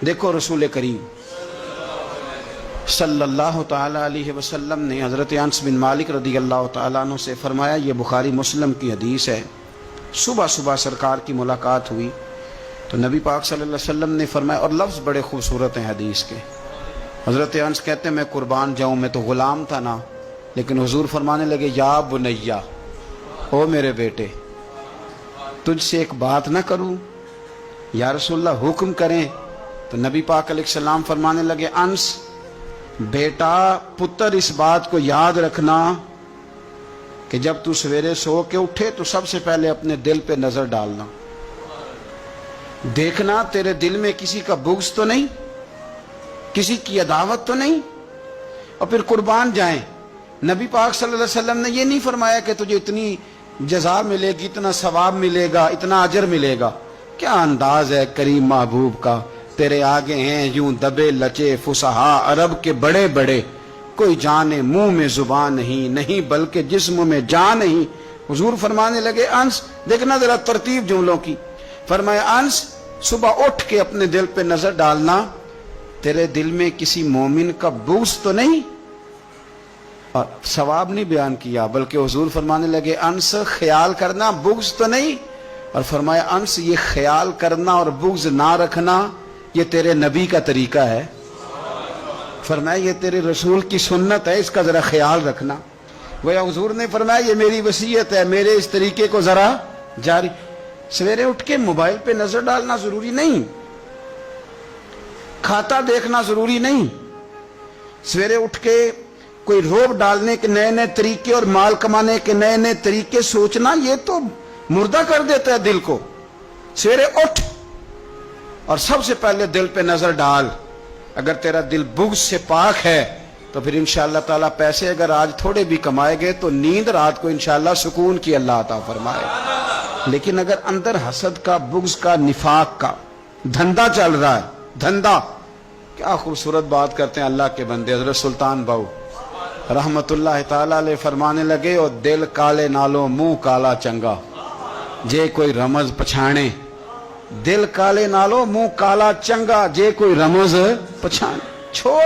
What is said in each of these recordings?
دیکھو رسول کریم صلی اللہ تعالی علیہ وسلم نے حضرت انس بن مالک رضی اللہ تعالیٰ عنہ سے فرمایا، یہ بخاری مسلم کی حدیث ہے، صبح صبح سرکار کی ملاقات ہوئی تو نبی پاک صلی اللہ علیہ وسلم نے فرمایا، اور لفظ بڑے خوبصورت ہیں حدیث کے۔ حضرت انس کہتے ہیں میں قربان جاؤں، میں تو غلام تھا نا، لیکن حضور فرمانے لگے، یا بنیا، او میرے بیٹے، تجھ سے ایک بات نہ کروں؟ یا رسول اللہ حکم کریں؟ تو نبی پاک علیہ السلام فرمانے لگے، انس بیٹا پتر اس بات کو یاد رکھنا کہ جب تو سویرے سو کے اٹھے تو سب سے پہلے اپنے دل پہ نظر ڈالنا، دیکھنا تیرے دل میں کسی کا بغض تو نہیں، کسی کی عداوت تو نہیں، اور پھر قربان جائیں۔ نبی پاک صلی اللہ علیہ وسلم نے یہ نہیں فرمایا کہ تجھے اتنی جزا ملے گی، اتنا ثواب ملے گا، اتنا اجر ملے گا۔ کیا انداز ہے کریم محبوب کا، تیرے آگے ہیں یوں دبے لچے فصحا عرب کے بڑے بڑے، کوئی جانے منہ میں زبان نہیں بلکہ جسم میں جان نہیں۔ حضور فرمانے لگے، انس دیکھنا ذرا ترتیب جملوں کی، فرمایا انس صبح اٹھ کے اپنے دل پہ نظر ڈالنا، تیرے دل میں کسی مومن کا بغض تو نہیں، اور ثواب نہیں بیان کیا بلکہ حضور فرمانے لگے، انس خیال کرنا بغض تو نہیں، اور فرمایا انس یہ خیال کرنا اور بغض نہ رکھنا یہ تیرے نبی کا طریقہ ہے، فرمایا یہ تیرے رسول کی سنت ہے، اس کا ذرا خیال رکھنا۔ گویا حضور نے فرمایا یہ میری وصیت ہے، میرے اس طریقے کو ذرا جاری۔ سویرے اٹھ کے موبائل پہ نظر ڈالنا ضروری نہیں، کھاتا دیکھنا ضروری نہیں، سویرے اٹھ کے کوئی روب ڈالنے کے نئے نئے طریقے اور مال کمانے کے نئے نئے طریقے سوچنا یہ تو مردہ کر دیتا ہے دل کو۔ سویرے اٹھ اور سب سے پہلے دل پہ نظر ڈال، اگر تیرا دل بغض سے پاک ہے تو پھر انشاءاللہ تعالیٰ پیسے اگر آج تھوڑے بھی کمائے گئے تو نیند رات کو انشاءاللہ سکون کی اللہ عطا فرمائے، لیکن اگر اندر حسد کا، بغض کا، نفاق کا دھندا چل رہا ہے، دھندا۔ کیا خوبصورت بات کرتے ہیں اللہ کے بندے، حضرت سلطان بہو رحمت اللہ تعالیٰ علیہ فرمانے لگے، اور دل کالے نالوں منہ کالا چنگا، جے کوئی رمز پچھانے، دل کالے نالو منہ کالا چنگا، جے کوئی رمز پچھانے۔ چھوڑ،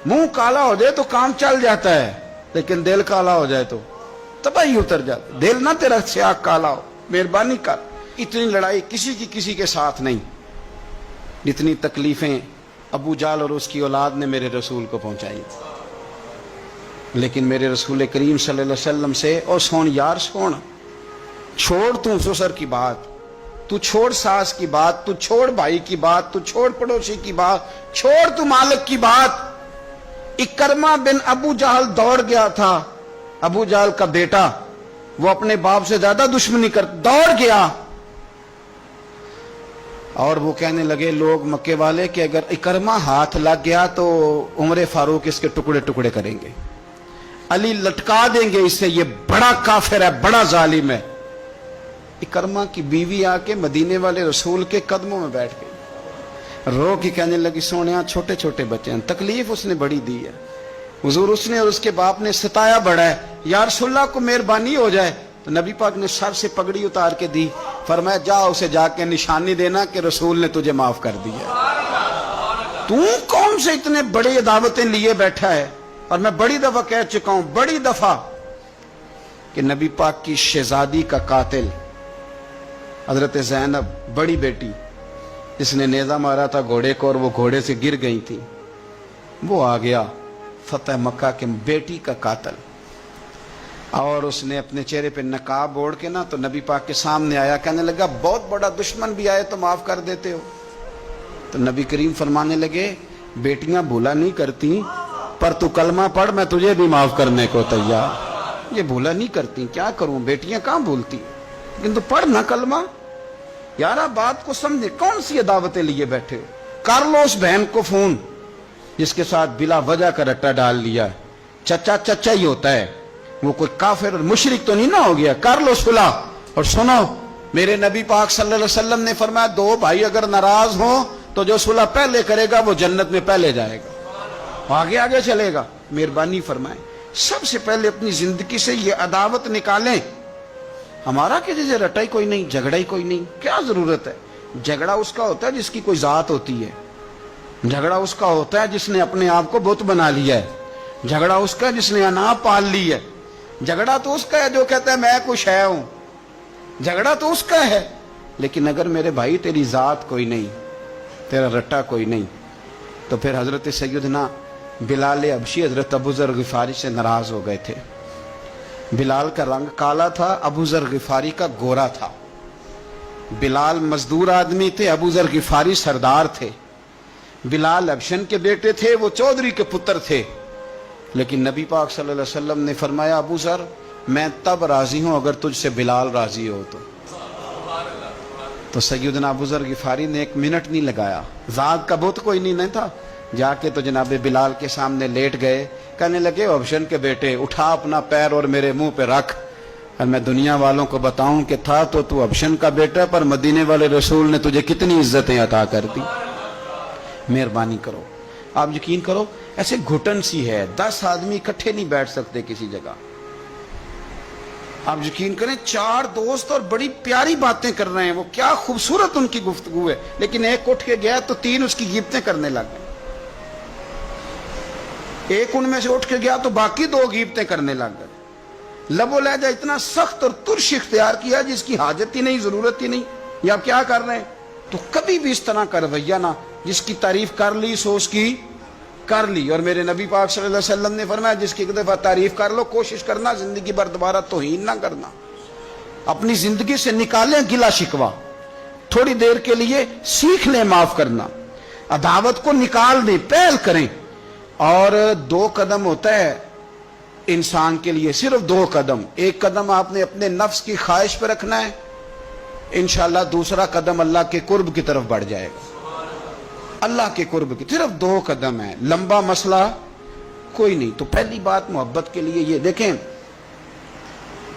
منہ کالا ہو جائے تو کام چل جاتا ہے، لیکن دل کالا ہو جائے تو تباہی اتر جاتا۔ دل نہ تیرا سیاہ کالا ہو، مہربانی کر۔ اتنی لڑائی کسی کی کسی کے ساتھ نہیں، اتنی تکلیفیں ابو جہل اور اس کی اولاد نے میرے رسول کو پہنچائی، لیکن میرے رسول کریم صلی اللہ علیہ وسلم سے، اور سون یار سون، چھوڑ تو سسر کی بات، تو چھوڑ ساس کی بات، تو چھوڑ بھائی کی بات، تو چھوڑ پڑوسی کی بات، چھوڑ تو مالک کی بات۔ اکرمہ بن ابو جہل دوڑ گیا تھا، ابو جہل کا بیٹا، وہ اپنے باپ سے زیادہ دشمنی کر دوڑ گیا، اور وہ کہنے لگے لوگ مکے والے کہ اگر اکرمہ ہاتھ لگ گیا تو عمر فاروق اس کے ٹکڑے ٹکڑے کریں گے، علی لٹکا دیں گے اسے، یہ بڑا کافر ہے، بڑا ظالم ہے۔ اکرمہ کی بیوی آ کے مدینے والے رسول کے قدموں میں بیٹھ گئی، رو کے کہنے لگی، سونیا چھوٹے چھوٹے بچے ہیں، تکلیف اس نے بڑی دی ہے، حضور اس نے اور اس کے باپ نے ستایا بڑا ہے، یا رسول اللہ کو مہربانی ہو جائے۔ تو نبی پاک نے سر سے پگڑی اتار کے دی، فرمایا جا اسے جا کے نشانی دینا کہ رسول نے تجھے معاف کر دیا۔ تو کون سے اتنے بڑے دعوتیں لیے بیٹھا ہے؟ اور میں بڑی دفعہ کہہ چکا ہوں، بڑی دفعہ، کہ نبی پاک کی شہزادی کا قاتل حضرت زینب بڑی بیٹی، جس نے نیزہ مارا تھا گھوڑے کو اور وہ گھوڑے سے گر گئی تھی، وہ آ گیا فتح مکہ کے بیٹی کا قاتل، اور اس نے اپنے چہرے پہ نقاب اوڑھ کے نا تو نبی پاک کے سامنے آیا، کہنے لگا بہت بڑا دشمن بھی آئے تو معاف کر دیتے ہو۔ تو نبی کریم فرمانے لگے، بیٹیاں بھولا نہیں کرتی، پر تو کلمہ پڑھ، میں تجھے بھی معاف کرنے کو تیار۔ یہ بھولا نہیں کرتی، کیا کروں، بیٹیاں کہاں بھولتی، لیکن تو پڑھ نہ کلمہ۔ یارا بات کو سمجھے، کون سی دعوتیں لیے بیٹھے؟ کر لو اس بہن کو فون جس کے ساتھ بلا وجہ کا رٹا ڈال لیا، چچا چچا ہی ہوتا ہے، وہ کوئی کافر اور مشرک تو نہیں نہ ہو گیا، کر لو صلح۔ اور سنو، میرے نبی پاک صلی اللہ علیہ وسلم نے فرمایا، دو بھائی اگر ناراض ہوں تو جو صلح پہلے کرے گا وہ جنت میں پہلے جائے گا، آگے آگے چلے گا۔ مہربانی فرمائیں، سب سے پہلے اپنی زندگی سے یہ عداوت نکالیں۔ ہمارا کہ جیسے رٹا ہی کوئی نہیں، جھگڑا ہی کوئی نہیں، کیا ضرورت ہے؟ جھگڑا اس کا ہوتا ہے جس کی کوئی ذات ہوتی ہے، جھگڑا اس کا ہوتا ہے جس نے اپنے آپ کو بت بنا لیا ہے، جھگڑا اس کا جس نے انا پال لی ہے، جھگڑا تو اس کا ہے جو کہتا ہے میں کچھ ہے ہوں، جھگڑا تو اس کا ہے۔ لیکن اگر میرے بھائی تیری ذات کوئی نہیں، تیرا رٹا کوئی نہیں، تو پھر حضرت سیدنا بلال حبشی حضرت ابو ذر غفاری سے ناراض ہو گئے تھے۔ بلال کا رنگ کالا تھا، ابو ذر غفاری کا گورا تھا۔ بلال مزدور آدمی تھے، ابو ذر غفاری سردار تھے۔ بلال حبشن کے بیٹے تھے، وہ چودھری کے پتر تھے۔ لیکن نبی پاک صلی اللہ علیہ وسلم نے فرمایا ابو ذر میں تب راضی ہوں اگر تجھ سے بلال راضی ہو تو سیدنا ابو ذر غفاری نے 1 منٹ نہیں لگایا، ذات کا بت کوئی نہیں تھا، جا کے تو جناب بلال کے سامنے لیٹ گئے، کہنے لگے حبشن کے بیٹے اٹھا اپنا پیر اور میرے منہ پہ رکھ، اور میں دنیا والوں کو بتاؤں کہ تھا تو حبشن کا بیٹا، پر مدینے والے رسول نے تجھے کتنی عزتیں عطا کر دی، مہربانی کرو۔ آپ یقین کرو ایسے گھٹن سی ہے، 10 آدمی اکٹھے نہیں بیٹھ سکتے کسی جگہ۔ آپ یقین کریں 4 دوست اور بڑی پیاری باتیں کر رہے ہیں، وہ کیا خوبصورت ان کی گفتگو ہے، لیکن ایک اٹھ کے گیا تو 3 اس کی غیبتیں کرنے لگ گئے، ایک ان میں سے اٹھ کے گیا تو باقی 2 غیبتیں کرنے لگ گئے۔ لب و لہجہ اتنا سخت اور ترش اختیار کیا جس کی حاجت ہی نہیں، ضرورت ہی نہیں، یہ آپ کیا کر رہے ہیں؟ تو کبھی بھی اس طرح کا رویہ نہ، جس کی تعریف کر لی سو اس کی کر لی۔ اور میرے نبی پاک صلی اللہ علیہ وسلم نے فرمایا جس کی ایک دفعہ تعریف کر لو کوشش کرنا زندگی بھر دوبارہ توہین نہ کرنا، اپنی زندگی سے نکالیں گلا شکوا، تھوڑی دیر کے لیے سیکھ لیں معاف کرنا، عداوت کو نکال دیں، پہل کریں۔ اور 2 قدم ہوتا ہے انسان کے لیے، صرف 2 قدم، ایک قدم آپ نے اپنے نفس کی خواہش پہ رکھنا ہے، انشاءاللہ دوسرا قدم اللہ کے قرب کی طرف بڑھ جائے گا، اللہ کے قرب کی، صرف 2 قدم ہے، لمبا مسئلہ کوئی نہیں۔ تو پہلی بات محبت کے لیے یہ دیکھیں،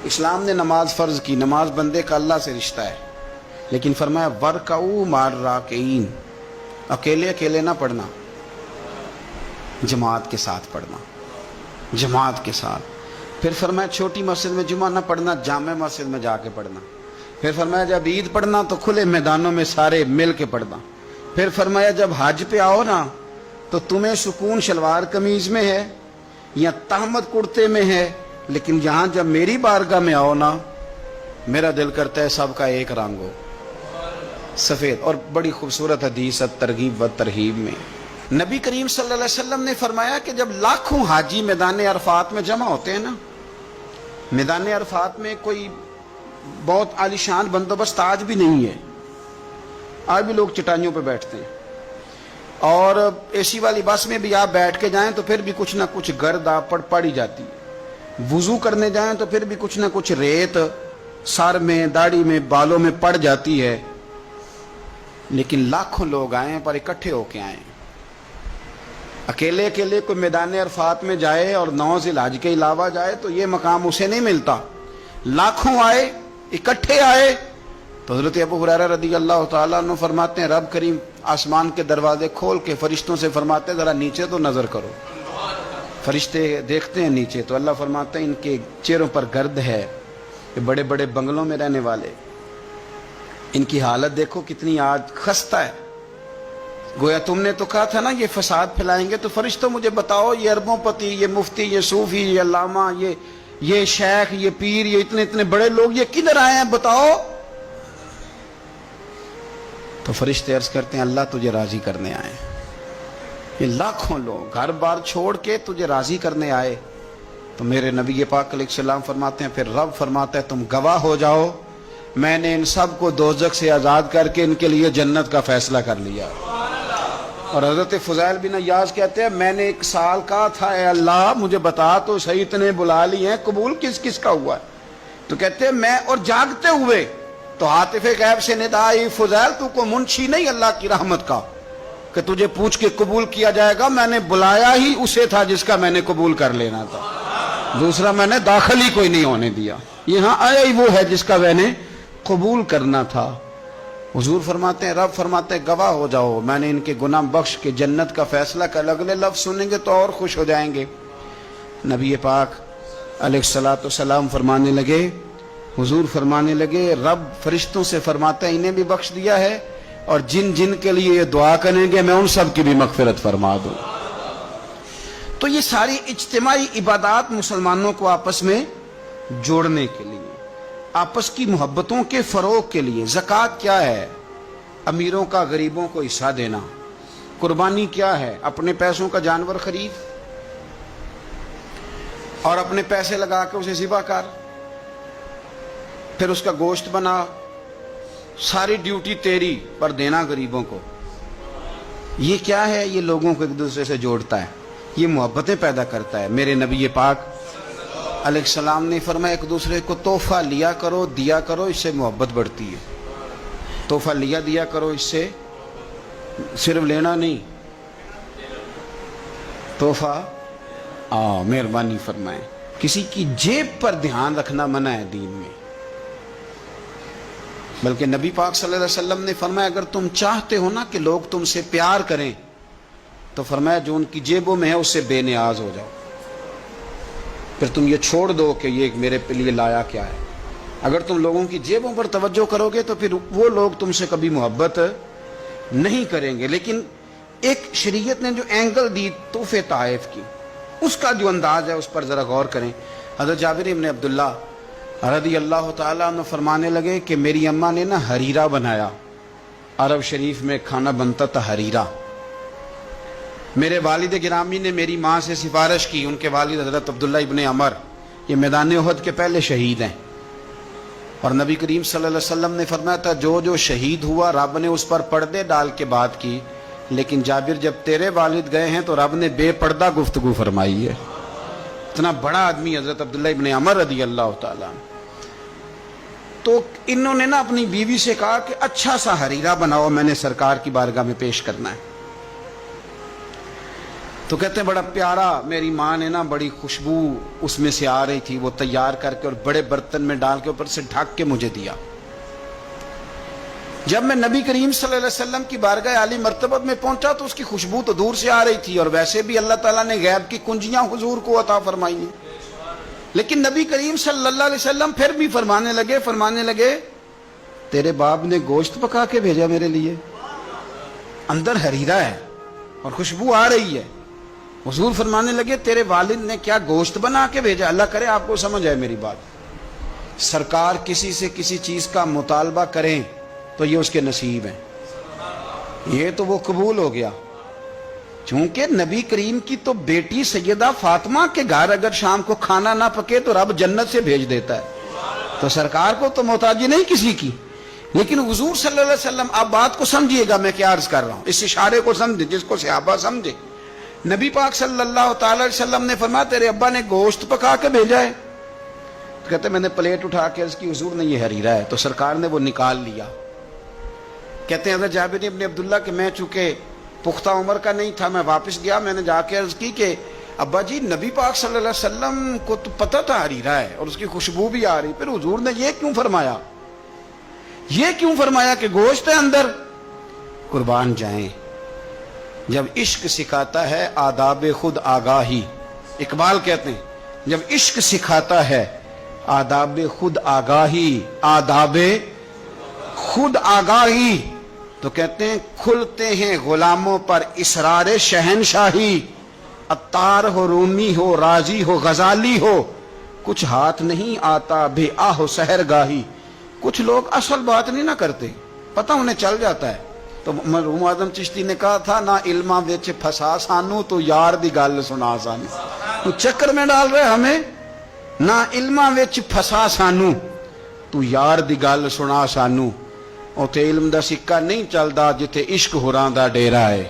اسلام نے نماز فرض کی، نماز بندے کا اللہ سے رشتہ ہے، لیکن فرمایا ورکعوا مع الراکعین، اکیلے اکیلے نہ پڑھنا، جماعت کے ساتھ پڑھنا، جماعت کے ساتھ۔ پھر فرمایا چھوٹی مسجد میں جمعہ نہ پڑھنا، جامع مسجد میں جا کے پڑھنا۔ پھر فرمایا جب عید پڑھنا تو کھلے میدانوں میں سارے مل کے پڑھنا۔ پھر فرمایا جب حج پہ آؤ نا تو تمہیں سکون شلوار قمیض میں ہے یا تہمت کرتے میں ہے، لیکن یہاں جب میری بارگاہ میں آؤ نا میرا دل کرتا ہے سب کا ایک رنگ ہو، سفید۔ اور بڑی خوبصورت حدیث ترغیب و ترہیب میں نبی کریم صلی اللہ علیہ وسلم نے فرمایا کہ جب لاکھوں حاجی میدان عرفات میں جمع ہوتے ہیں نا، میدان عرفات میں کوئی بہت عالیشان بندوبست آج بھی نہیں ہے، آج بھی لوگ چٹائیوں پہ بیٹھتے ہیں، اور اے سی والی بس میں بھی آپ بیٹھ کے جائیں تو پھر بھی کچھ نہ کچھ گرد آپ پر پڑی جاتی ہے، وضو کرنے جائیں تو پھر بھی کچھ نہ کچھ ریت سر میں، داڑھی میں، بالوں میں پڑ جاتی ہے، لیکن لاکھوں لوگ آئیں پر اکٹھے ہو کے آئیں۔ اکیلے اکیلے کوئی میدان عرفات میں جائے اور 9 ذی الحج کے علاوہ جائے تو یہ مقام اسے نہیں ملتا، لاکھوں آئے، اکٹھے آئے۔ تو حضرت ابو ہریرہ رضی اللہ تعالیٰ عنہ فرماتے ہیں رب کریم آسمان کے دروازے کھول کے فرشتوں سے فرماتے ہیں ذرا نیچے تو نظر کرو، فرشتے دیکھتے ہیں نیچے تو اللہ فرماتے ہیں ان کے چہروں پر گرد ہے، یہ بڑے بڑے بنگلوں میں رہنے والے، ان کی حالت دیکھو کتنی آج خستہ ہے، گویا تم نے تو کہا تھا نا یہ فساد پھیلائیں گے، تو فرشتوں مجھے بتاؤ یہ اربوں پتی، یہ مفتی، یہ صوفی، یہ علامہ، یہ شیخ، یہ پیر، یہ اتنے اتنے بڑے لوگ یہ کدھر آئے ہیں بتاؤ؟ تو فرشتے عرض کرتے ہیں اللہ تجھے راضی کرنے آئے، یہ لاکھوں لوگ گھر بار چھوڑ کے تجھے راضی کرنے آئے۔ تو میرے نبی پاک علیہ السلام فرماتے ہیں پھر رب فرماتا ہے تم گواہ ہو جاؤ میں نے ان سب کو دوزخ سے آزاد کر کے ان کے لیے جنت کا فیصلہ کر لیا۔ اور حضرت فضیل بن عیاض کہتے ہیں میں نے 1 سال کہا تھا اے اللہ مجھے بتا تو صحیح، اتنے بلا لی ہیں، قبول کس کس کا ہوا ہے؟ تو کہتے ہیں میں اور جاگتے ہوئے تو عاطف غیب سے ندا آئی فضیل تو کو منشی نہیں اللہ کی رحمت کا کہ تجھے پوچھ کے قبول کیا جائے گا، میں نے بلایا ہی اسے تھا جس کا میں نے قبول کر لینا تھا، دوسرا میں نے داخل ہی کوئی نہیں ہونے دیا، یہاں آیا ہی وہ ہے جس کا میں نے قبول کرنا تھا۔ حضور فرماتے ہیں رب فرماتے ہیں گواہ ہو جاؤ میں نے ان کے گناہ بخش کے جنت کا فیصلہ کر، اگلے لفظ سنیں گے تو اور خوش ہو جائیں گے۔ نبی پاک علیہ الصلوۃ والسلام فرمانے لگے، حضور فرمانے لگے رب فرشتوں سے فرماتا ہے انہیں بھی بخش دیا ہے اور جن جن کے لیے یہ دعا کریں گے میں ان سب کی بھی مغفرت فرما دوں. تو یہ ساری اجتماعی عبادات مسلمانوں کو آپس میں جوڑنے کے لیے، آپس کی محبتوں کے فروغ کے لیے. زکوٰۃ کیا ہے؟ امیروں کا غریبوں کو حصہ دینا. قربانی کیا ہے؟ اپنے پیسوں کا جانور خرید اور اپنے پیسے لگا کے اسے ذبح کر، پھر اس کا گوشت بنا، ساری ڈیوٹی تیری پر دینا غریبوں کو. یہ کیا ہے؟ یہ لوگوں کو ایک دوسرے سے جوڑتا ہے، یہ محبتیں پیدا کرتا ہے. میرے نبی پاک علیہ السلام نے فرمایا ایک دوسرے کو تحفہ لیا کرو، دیا کرو، اس سے محبت بڑھتی ہے. تحفہ لیا دیا کرو، اس سے صرف لینا نہیں، تحفہ مہربانی فرمائیں. کسی کی جیب پر دھیان رکھنا منع ہے دین میں، بلکہ نبی پاک صلی اللہ علیہ وسلم نے فرمایا اگر تم چاہتے ہو نا کہ لوگ تم سے پیار کریں تو فرمایا جو ان کی جیبوں میں ہے اس سے بے نیاز ہو جاؤ. پھر تم یہ چھوڑ دو کہ یہ میرے لیے لایا کیا ہے. اگر تم لوگوں کی جیبوں پر توجہ کرو گے تو پھر وہ لوگ تم سے کبھی محبت نہیں کریں گے. لیکن ایک شریعت نے جو اینگل دی تحفے تحائف کی، اس کا جو انداز ہے اس پر ذرا غور کریں. حضرت جابر بن عبداللہ رضی اللہ تعالیٰ عنہ فرمانے لگے کہ میری اماں نے نا حریرہ بنایا. عرب شریف میں کھانا بنتا تھا حریرہ. میرے والد گرامی نے میری ماں سے سفارش کی، ان کے والد حضرت عبداللہ ابن عمر یہ میدان احد کے پہلے شہید ہیں، اور نبی کریم صلی اللہ علیہ وسلم نے فرمایا تھا جو جو شہید ہوا رب نے اس پر پردے ڈال کے بات کی، لیکن جابر جب تیرے والد گئے ہیں تو رب نے بے پردہ گفتگو فرمائی ہے. اتنا بڑا آدمی حضرت عبداللہ ابن عمر رضی اللہ تعالیٰ. تو انہوں نے نا اپنی بیوی سے کہا کہ اچھا سا حریرہ بناؤ، میں نے سرکار کی بارگاہ میں پیش کرنا ہے. تو کہتے ہیں بڑا پیارا، میری ماں نے نا بڑی خوشبو اس میں سے آ رہی تھی، وہ تیار کر کے اور بڑے برتن میں ڈال کے اوپر سے ڈھک کے مجھے دیا. جب میں نبی کریم صلی اللہ علیہ وسلم کی بارگاہ عالی مرتبت میں پہنچا تو اس کی خوشبو تو دور سے آ رہی تھی، اور ویسے بھی اللہ تعالیٰ نے غیب کی کنجیاں حضور کو عطا فرمائی ہیں. لیکن نبی کریم صلی اللہ علیہ وسلم پھر بھی فرمانے لگے تیرے باپ نے گوشت پکا کے بھیجا میرے لیے، اندر حریرہ ہے اور خوشبو آ رہی ہے. حضور فرمانے لگے تیرے والد نے کیا گوشت بنا کے بھیجا؟ اللہ کرے آپ کو سمجھ آئے میری بات. سرکار کسی سے کسی چیز کا مطالبہ کریں تو یہ اس کے نصیب ہیں، یہ تو وہ قبول ہو گیا. چونکہ نبی کریم کی تو بیٹی سیدہ فاطمہ کے گھر اگر شام کو کھانا نہ پکے تو رب جنت سے بھیج دیتا ہے، تو سرکار کو تو محتاجی نہیں کسی کی. لیکن حضور صلی اللہ علیہ وسلم، آپ بات کو سمجھیے گا میں کیا عرض کر رہا ہوں، اس اشارے کو سمجھے جس کو صحابہ سمجھے. نبی پاک صلی اللہ تعالی علیہ وسلم نے فرمایا تیرے ابا نے گوشت پکا کے بھیجا ہے. کہتے میں نے پلیٹ اٹھا کے عرض کی حضور نے یہ حریرہ ہے، تو سرکار نے وہ نکال لیا. کہتے ہیں حضرت جابر ابن عبداللہ کہ میں چونکہ پختہ عمر کا نہیں تھا، میں واپس گیا، میں نے جا کے عرض کی کہ ابا جی نبی پاک صلی اللہ علیہ وسلم کو تو پتہ تھا حریرہ ہے اور اس کی خوشبو بھی آ رہی، پھر حضور نے یہ کیوں فرمایا کہ گوشت ہے اندر؟ قربان جائیں، جب عشق سکھاتا ہے آداب خود آگاہی، اقبال کہتے ہیں جب عشق سکھاتا ہے آداب خود آگاہی، آداب خود آگاہی، تو کہتے ہیں کھلتے ہیں غلاموں پر اسرار شہنشاہی. عطار ہو، رومی ہو، رازی ہو، غزالی ہو، کچھ ہاتھ نہیں آتا بے آہ و سحر گاہی. کچھ لوگ اصل بات نہیں نہ کرتے، پتہ انہیں چل جاتا ہے. تو مرحوم اعظم چشتی نے کہا تھا نہ علماں وچ پھسا سانو تو یار دی گل سنا سانو. تو چکر میں ڈال رہے ہمیں، نہ علماں وچ پھسا سانو تو یار دی گل سنا سانو. اوتھے علم دا سکہ نہیں چلدا جتھے عشق ہوراں دا ڈیرا ہے.